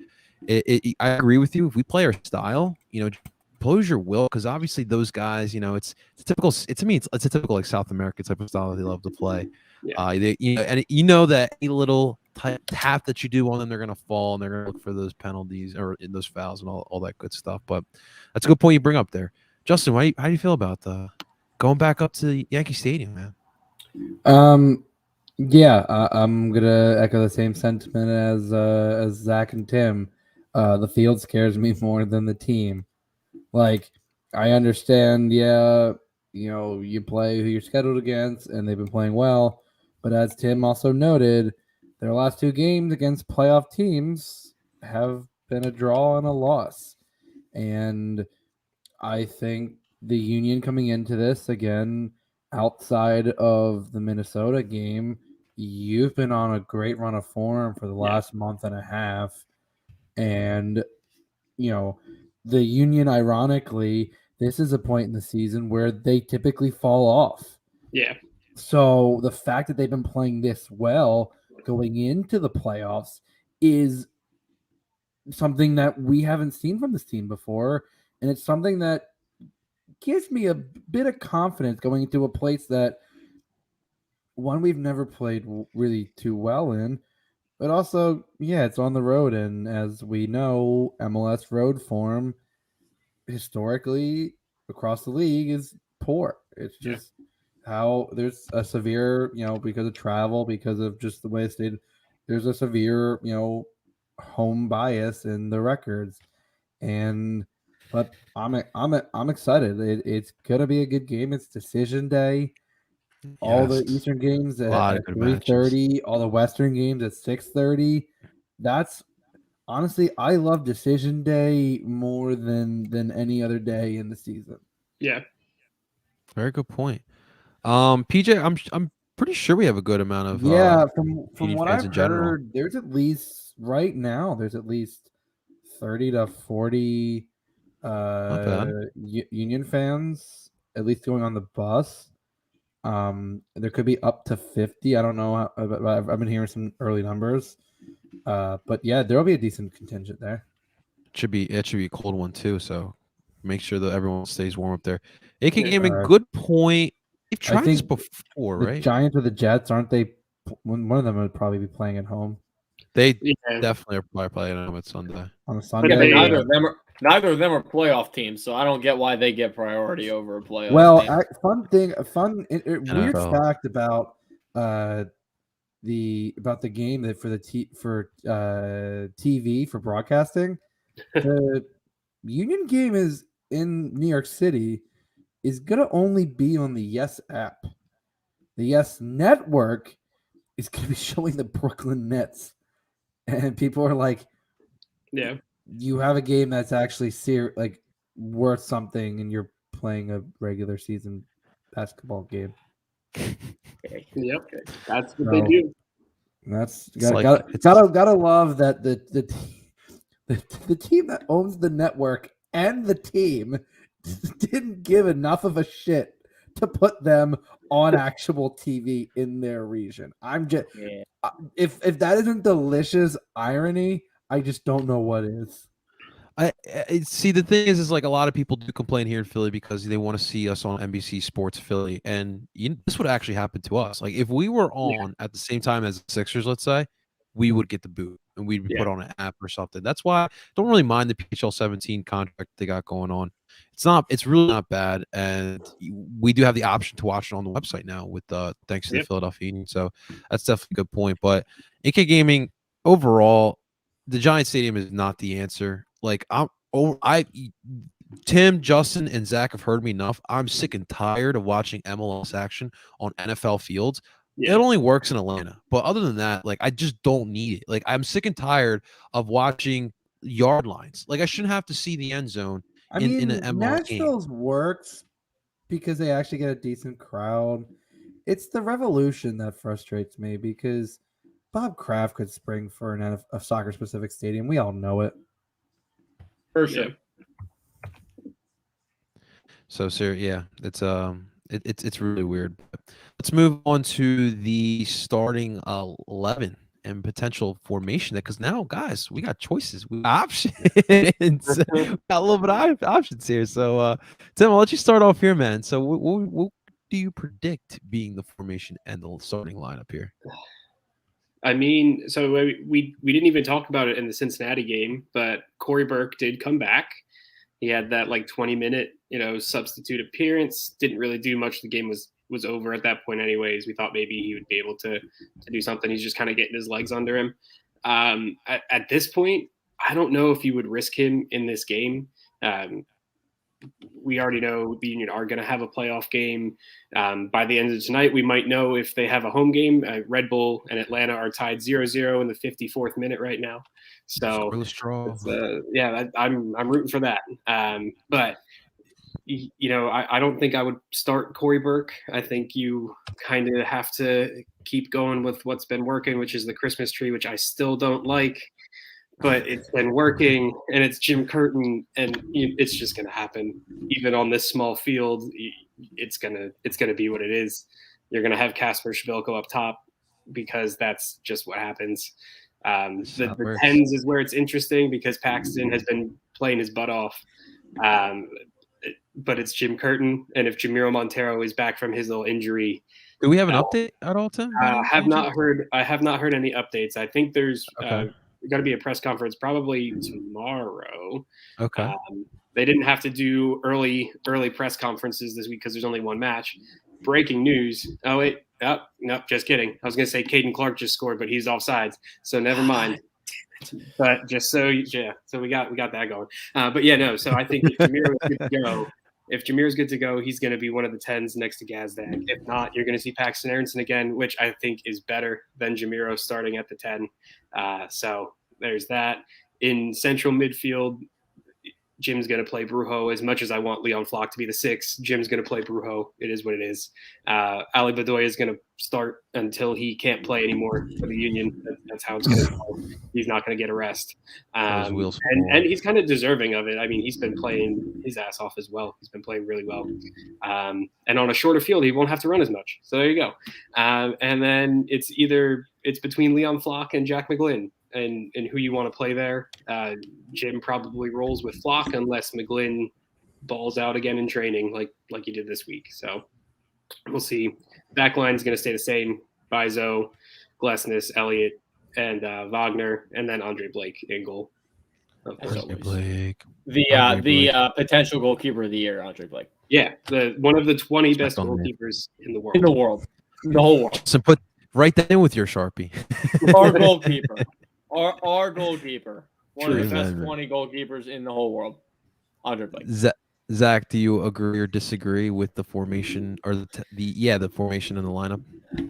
I agree with you. If we play our style, impose your will, because obviously those guys, it's typical. To me, it's a typical like South American type of style that they love to play. Yeah. And that any little tap that you do on them, they're gonna fall and they're gonna look for those penalties or in those fouls and all that good stuff. But that's a good point you bring up there, Justin. How do you feel about going back up to Yankee Stadium, man?
Yeah, I'm gonna echo the same sentiment as Zach and Tim. The field scares me more than the team. Like, I understand, you play who you're scheduled against, and they've been playing well. But as Tim also noted, their last 2 games against playoff teams have been a draw and a loss. And I think the Union coming into this, again, outside of the Minnesota game, you've been on a great run of form for the last month and a half. And, the Union, ironically, this is a point in the season where they typically fall off.
Yeah.
So the fact that they've been playing this well going into the playoffs is something that we haven't seen from this team before. And it's something that gives me a bit of confidence going into a place that, one, we've never played really too well in, but also, it's on the road. And as we know, MLS road form historically across the league is poor. It's just how there's a severe, because of travel, because of just the way it's stayed, there's a severe, home bias in the records. But I'm excited. It's gonna be a good game. It's decision day. All the Eastern games at 3:30, all the Western games at 6:30. That's honestly, I love decision day more than any other day in the season.
Yeah,
very good point. PJ, I'm pretty sure we have a good amount of
from what I've heard, there's at least right now 30 to 40 Union fans at least going on the bus. There could be up to 50. I don't know. I've been hearing some early numbers. But yeah, there will be a decent contingent there.
It should be a cold one too. So make sure that everyone stays warm up there. AK
Yeah,
Gaming, good point. They've
I
tried this
think
before,
the
right?
Giants or the Jets, aren't they? One of them would probably be playing at home
They
yeah.
definitely are probably playing them at Sunday.
on a
But
Sunday.
they-
Neither of them are playoff teams, so I don't get why they get priority over a playoff
Well,
team.
weird
NFL.
fact about the game that for TV for broadcasting. The Union game is in New York City is gonna only be on the Yes app. The Yes network is gonna be showing the Brooklyn Nets, and people are like,
Yeah.
"You have a game that's actually worth something, and you're playing a regular season basketball game."
Yep. That's what
So,
they do.
That's
It's like-
gotta love that the team that owns the network and the team didn't give enough of a shit to put them on actual TV in their region. I'm just if that isn't delicious irony, I just don't know what is.
I see. The thing is like a lot of people do complain here in Philly because they want to see us on NBC Sports Philly, and this would actually happen to us. Like if we were on at the same time as the Sixers, let's say, we would get the boot and we'd be put on an app or something. That's why I don't really mind the PHL 17 contract they got going on. It's really not bad, and we do have the option to watch it on the website now with thanks to the Philadelphia Union. So that's definitely a good point. But AK Gaming overall, the Giant Stadium is not the answer. Like Tim, Justin, and Zach have heard me enough. I'm sick and tired of watching MLS action on NFL fields. It only works in Atlanta, but other than that, like I just don't need it. Like I'm sick and tired of watching yard lines. Like I shouldn't have to see the end zone in an MLS game.
Nashville's works because they actually get a decent crowd. It's the Revolution that frustrates me because Bob Kraft could spring for a soccer-specific stadium. We all know it.
For sure.
So, sir, yeah, it's really weird. Let's move on to the starting 11 and potential formation. Because now, guys, we got choices, we got options, we got a little bit of options here. So, Tim, I'll let you start off here, man. So, what do you predict being the formation and the starting lineup here?
I mean, so we didn't even talk about it in the Cincinnati game, but Corey Burke did come back. He had that like 20-minute, substitute appearance. Didn't really do much. The game was over at that point anyways. We thought maybe he would be able to do something. He's just kind of getting his legs under him. At this point, I don't know if you would risk him in this game. We already know the Union are going to have a playoff game. By the end of tonight, we might know if they have a home game. Red Bull and Atlanta are tied 0-0 in the 54th minute right now. So, I'm rooting for that. But, I don't think I would start Corey Burke. I think you kind of have to keep going with what's been working, which is the Christmas tree, which I still don't like. But it's been working, and it's Jim Curtin, and it's just going to happen. Even on this small field, it's gonna be what it is. You're going to have Kasper Schvilko up top because that's just what happens. The tens is where it's interesting because Paxton has been playing his butt off. But it's Jim Curtin, and if Jamiro Montero is back from his little injury,
do we have an update at all, Tim?
I have not heard any updates. I think there's got to be a press conference probably tomorrow.
Okay.
They didn't have to do early press conferences this week because there's only one match. Breaking news. Oh wait, no, just kidding. I was gonna say Caden Clark just scored, but he's offsides, so never mind. But just so we got that going. But yeah, no. So I think if Jameer is good to go, he's going to be one of the 10s next to Gazdag. If not, you're going to see Paxton Aronson again, which I think is better than Jamiro starting at the 10. So there's that. In central midfield, Jim's going to play Brujo. As much as I want Leon Flock to be the 6, Jim's going to play Brujo. It is what it is. Ali Bedoya is going to start until he can't play anymore for the Union. That's how it's going to go. He's not going to get a rest. And he's kind of deserving of it. I mean, he's been playing his ass off as well. He's been playing really well. And on a shorter field, he won't have to run as much. So there you go. And then it's between Leon Flock and Jack Mcglynn. And who you want to play there. Jim probably rolls with Flock unless Mcglynn balls out again in training like he did this week. So we'll see. Backline is going to stay the same. Bizo, Glesnes, Elliott, and Wagner, and then Andre Blake in goal.
Andre Blake.
The potential goalkeeper of the year, Andre Blake.
Yeah, one of the 20 best goalkeepers in the world.
In the world. The whole world.
So write that in with your Sharpie.
Our goalkeeper. Our goalkeeper, one
True,
of the best 20 goalkeepers in the whole world, Andre Blake.
Zach, do you agree or disagree with the formation or the formation in the lineup?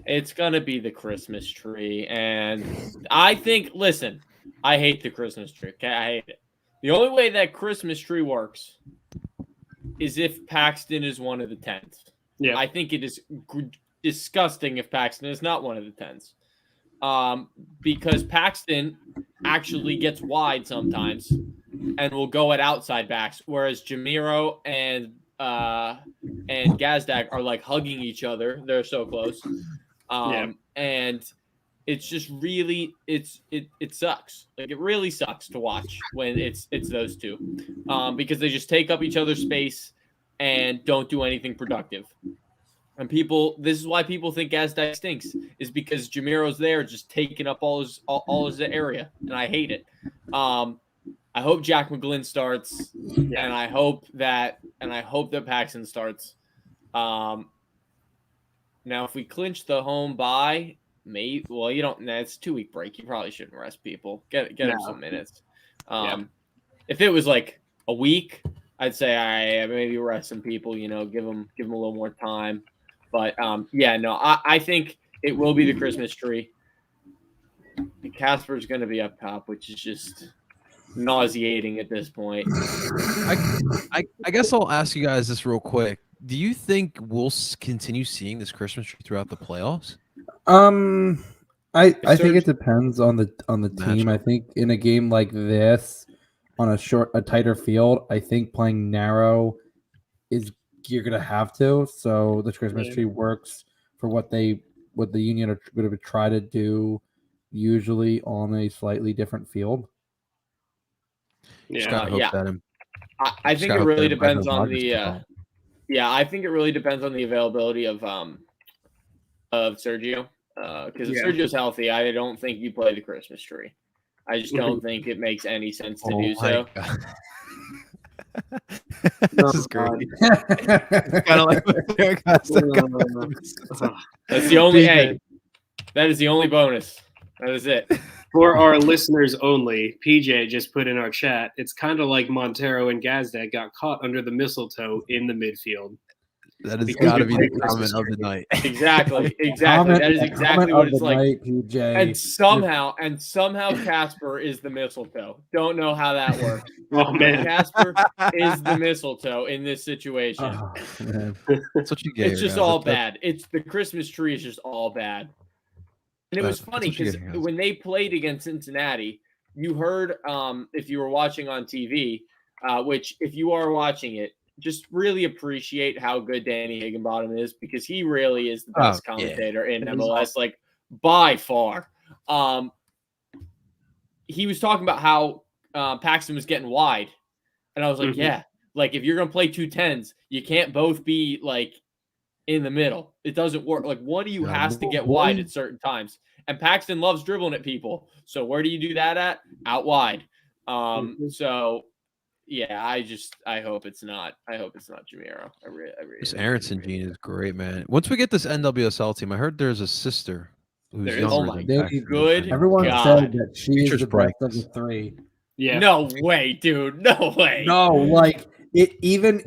It's gonna be the Christmas tree, and I think. Listen, I hate the Christmas tree. Okay, I hate it. The only way that Christmas tree works is if Paxton is one of the 10s.
Yeah,
I think it is disgusting if Paxton is not one of the 10s. Because Paxton actually gets wide sometimes and will go at outside backs, whereas Jamiro and Gazdag are like hugging each other. They're so close. And it's just really it sucks. Like it really sucks to watch when it's those two. Because they just take up each other's space and don't do anything productive. And this is why people think Gazdag stinks, is because Jamiro's there just taking up all his area, and I hate it. I hope Jack Mcglynn starts, and I hope that Paxton starts. Now, if we clinch the home bye, maybe. Well, you don't. It's a 2-week break. You probably shouldn't rest people. Get them some minutes. If it was like a week, I'd say I maybe rest some people. Give them a little more time. But, I think it will be the Christmas tree. Casper's going to be up top, which is just nauseating at this point.
I guess I'll ask you guys this real quick. Do you think we'll continue seeing this Christmas tree throughout the playoffs?
I think it depends on the team. I think in a game like this, on a tighter field, I think playing narrow you're gonna have to. So the Christmas tree works for what the Union are going to try to do, usually on a slightly different field.
I think it really depends on the. I think it really depends on the availability of Sergio. Because if Sergio's healthy, I don't think you play the Christmas tree. I just don't think it makes any sense to do so.
This is great. Kind of like
that's the only. That is the only bonus. That is it.
For our listeners only, PJ just put in our chat. It's kind of like Montero and Gazdag got caught under the mistletoe in the midfield.
That has got to be the comment of the night.
Exactly. That is exactly what it's like. Night, PJ. And somehow Casper is the mistletoe. Don't know how that works.
Oh man,
Casper is the mistletoe in this situation.
Oh, man. That's what you get.
It's just all bad. It's the Christmas tree is just all bad. And it was funny because when they played against Cincinnati, you heard if you were watching on TV, which if you are watching it, just really appreciate how good Danny Higginbottom is, because he really is the best commentator in MLS, like by far. He was talking about how Paxton was getting wide, and I was like, like if you're gonna play 2 10s, you can't both be like in the middle. It doesn't work. Like one of you has to get wide at certain times, and Paxton loves dribbling at people. So where do you do that at? Out wide. So. Yeah, I hope it's not. I hope it's not Jamiro. I really
this Aronson gene is great, man. Once we get this NWSL team, I heard there's a sister who's younger than
good.
Everyone said that she is the best of the 3.
Yeah.
No way, dude. No way.
No, like it. Even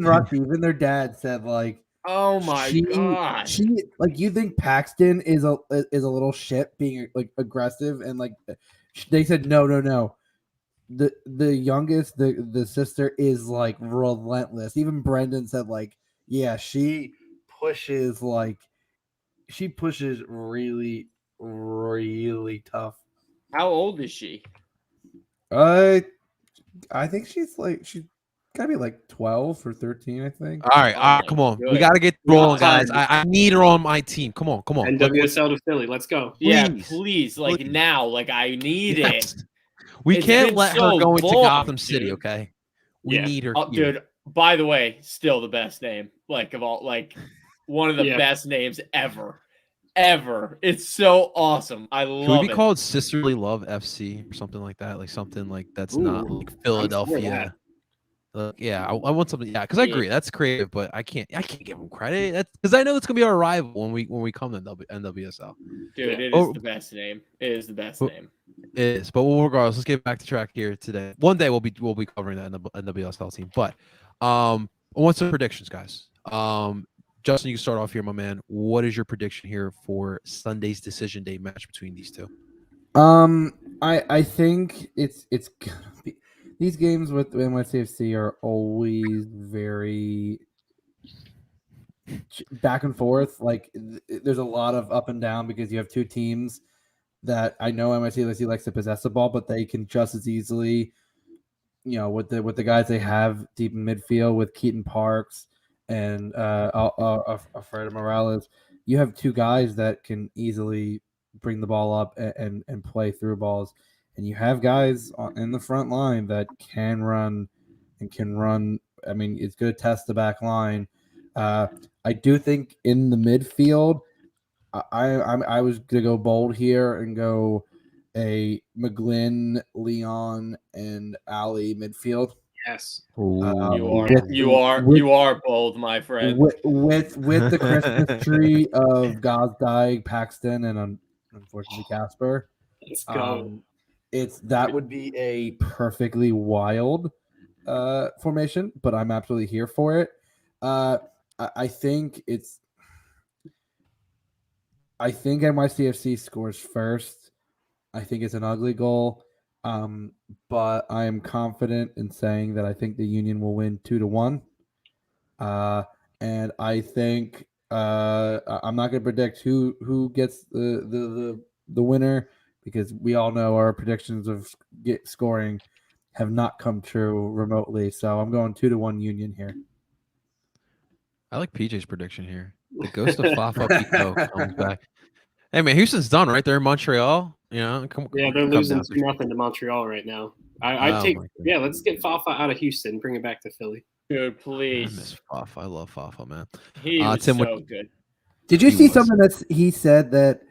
Rush, even their dad said like,
"Oh my god."
She like you think Paxton is a little shit being like aggressive and like they said no. the youngest, the sister is like relentless. Even Brendan said like, yeah, she pushes really, really tough.
How old is she?
I think she's gotta be like 12 or 13, I think.
All right,
Oh my
come on. We
good.
got to get
We got
rolling, guys.
time.
I need her on my team. Come on.
NWSL to Philly. Let's go.
Yeah,
Please.
please, like
Please.
now, like I need
Yes.
it.
We
It's
can't
been
let her
so
go into
long,
Gotham City,
dude.
okay? We
Yeah.
need her
Oh,
here.
dude. By the way, still the best name, like of all, like one of the
Yeah.
best names ever. It's so awesome. I
Should we
love
be
it.
called Sisterly Love FC or something like that? Like something like that's not
Ooh,
like
I'm for
Philadelphia. Yeah, I want something. Yeah, because I agree, that's creative, but I can't give them credit. That's because I know it's gonna be our rival when we come to NWSL.
Dude,
Yeah.
it is the best name. It is the best name.
It is, but regardless, let's get back to track here today. One day we'll be covering that NWSL team. But I want some predictions, guys. Justin, you can start off here, my man. What is your prediction here for Sunday's decision day match between these two?
I think it's gonna be, these games with NYCFC are always very back and forth. Like there's a lot of up and down because you have two teams that I know NYCFC likes to possess the ball, but they can just as easily, with the guys they have deep in midfield with Keaton Parks and Alfredo Morales. You have two guys that can easily bring the ball up and play through balls, and you have guys in the front line that can run. I mean, it's going to test the back line. I do think in the midfield, I was going to go bold here and go a Mcglynn, Leon, and Ali midfield.
Yes.
You are bold, my friend.
With the Christmas tree of Gazdag, Paxton, and unfortunately Casper.
Let's go.
That would be a perfectly wild formation, but I'm absolutely here for it. I think NYCFC scores first. I think it's an ugly goal. But I am confident in saying that I think the Union will win 2-1. And I think I'm not going to predict who gets the winner because we all know our predictions of scoring have not come true remotely. So I'm going 2-1 Union here.
I like PJ's prediction here. The ghost of Fafa Pico comes back. Hey man, Houston's done right there in Montreal.
They're losing 2-0 to Montreal right now. Let's get Fafa out of Houston, bring it back to Philly.
Dude, please.
I miss Fafa. I love Fafa, man.
He was
Tim,
so good.
Did you see something he said that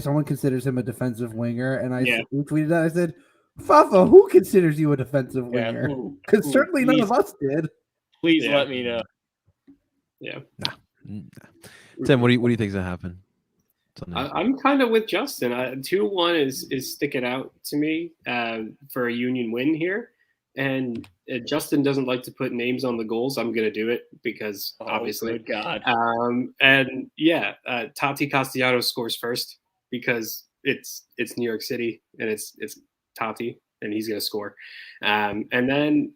someone considers him a defensive winger, and I tweeted that. I said, Fafa, who considers you a defensive winger? Because certainly none of us did.
Please let me know.
Yeah.
Nah. Tim, what do you think is gonna happen?
I'm kind of with Justin. 2-1 is sticking out to me for a Union win here. And Justin doesn't like to put names on the goals. I'm going to do it because obviously.
Good God.
Tati Castellanos scores first because it's New York City and it's Tati and he's going to score. And then,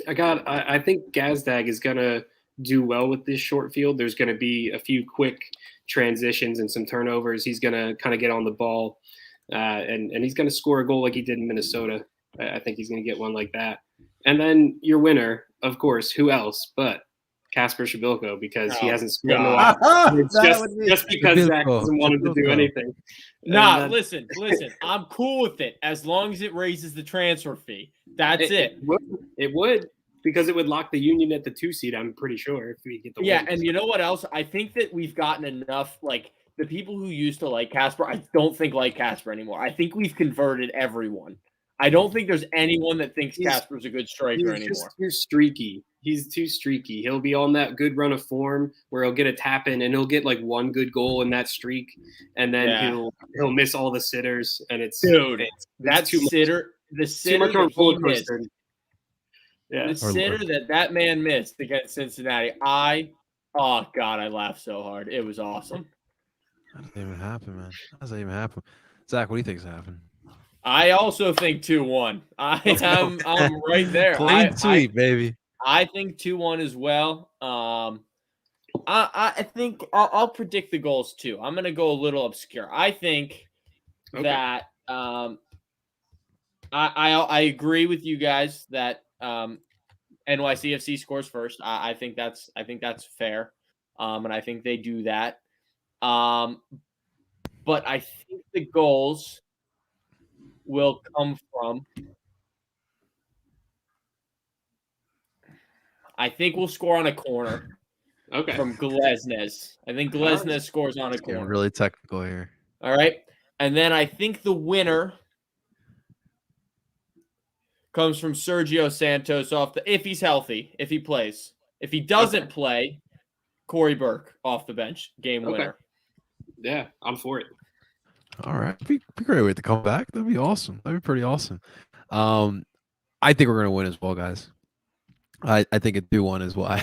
I think Gazdag is going to do well with this short field. There's going to be a few quick transitions and some turnovers. He's going to kind of get on the ball and he's going to score a goal like he did in Minnesota. I think he's going to get one like that. And then your winner, of course, who else but Kasper Shabilko, because he hasn't scored in a while. Just because Zach doesn't want him to do anything.
Listen. I'm cool with it as long as it raises the transfer fee. That's it.
It would. Because it would lock the Union at the 2 seed, I'm pretty sure, if we get the win.
And you know what else? I think that we've gotten enough, like, the people who used to like Kasper, I don't think like Kasper anymore. I think we've converted everyone. I don't think there's anyone that thinks Kasper's a good striker anymore.
Just too streaky. He's too streaky. He'll be on that good run of form where he'll get a tap in and he'll get like one good goal in that streak, and then he'll miss all the sitters, and it's
that sitter, the sitter that he missed.
Yeah.
The sitter that man missed against Cincinnati, I laughed so hard. It was awesome.
That doesn't even happen, man. That doesn't even happen. Zach, what do you think is happening?
I also think 2-1. I'm right there.
Clean sweep, baby.
I think 2-1 as well. I think I'll predict the goals too. I'm going to go a little obscure. I think that I agree with you guys that NYCFC scores first. I think that's fair, and I think they do that. But I think the goals will come from. I think we'll score on a corner.
Okay.
From Glesnes. I think Glesnes scores on a corner.
Getting really technical here.
All right. And then I think the winner comes from Sergio Santos if he's healthy, if he plays. If he doesn't play, Corey Burke off the bench, game winner.
Yeah, I'm for it.
All right. Be a great way to come back. That'd be awesome. That'd be pretty awesome. I think we're going to win as well, guys. I think a 2-1 as well.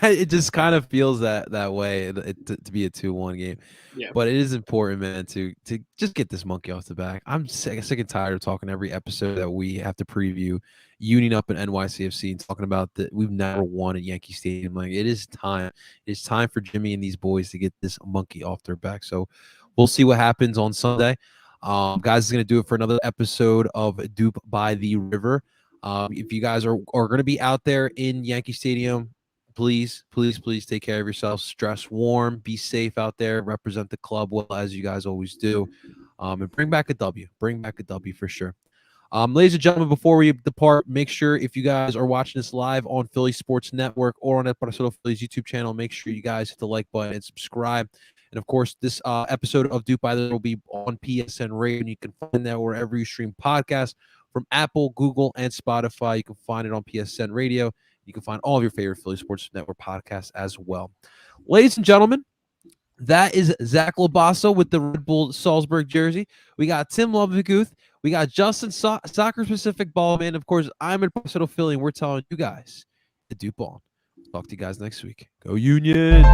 It just kind of feels that way to be a 2-1 game.
Yeah.
But it is important, man, to just get this monkey off the back. I'm sick and tired of talking every episode that we have to preview Union up in NYCFC and talking about that we've never won at Yankee Stadium. Like, it is time. It's time for Jimmy and these boys to get this monkey off their back. So we'll see what happens on Sunday. Guys, is going to do it for another episode of Dupe by the River. If you guys are going to be out there in Yankee Stadium, please take care of yourselves. Dress warm, be safe out there, represent the club well as you guys always do, and bring back a W. Bring back a W for sure. Ladies and gentlemen, before we depart, make sure if you guys are watching this live on Philly Sports Network or on Barcelona Phillies YouTube channel, make sure you guys hit the like button and subscribe. And of course, this episode of Dupe by the will be on PSN Radio, and you can find that wherever you stream podcasts. From Apple, Google, and Spotify. You can find it on PSN Radio. You can find all of your favorite Philly Sports Network podcasts as well. Ladies and gentlemen, that is Zach Labasso with the Red Bull Salzburg jersey. We got Tim Loveguth. We got Justin Soccer Specific Ballman. Of course, I'm in Barcelona Philly, and we're telling you guys to Dupe on. Talk to you guys next week. Go Union!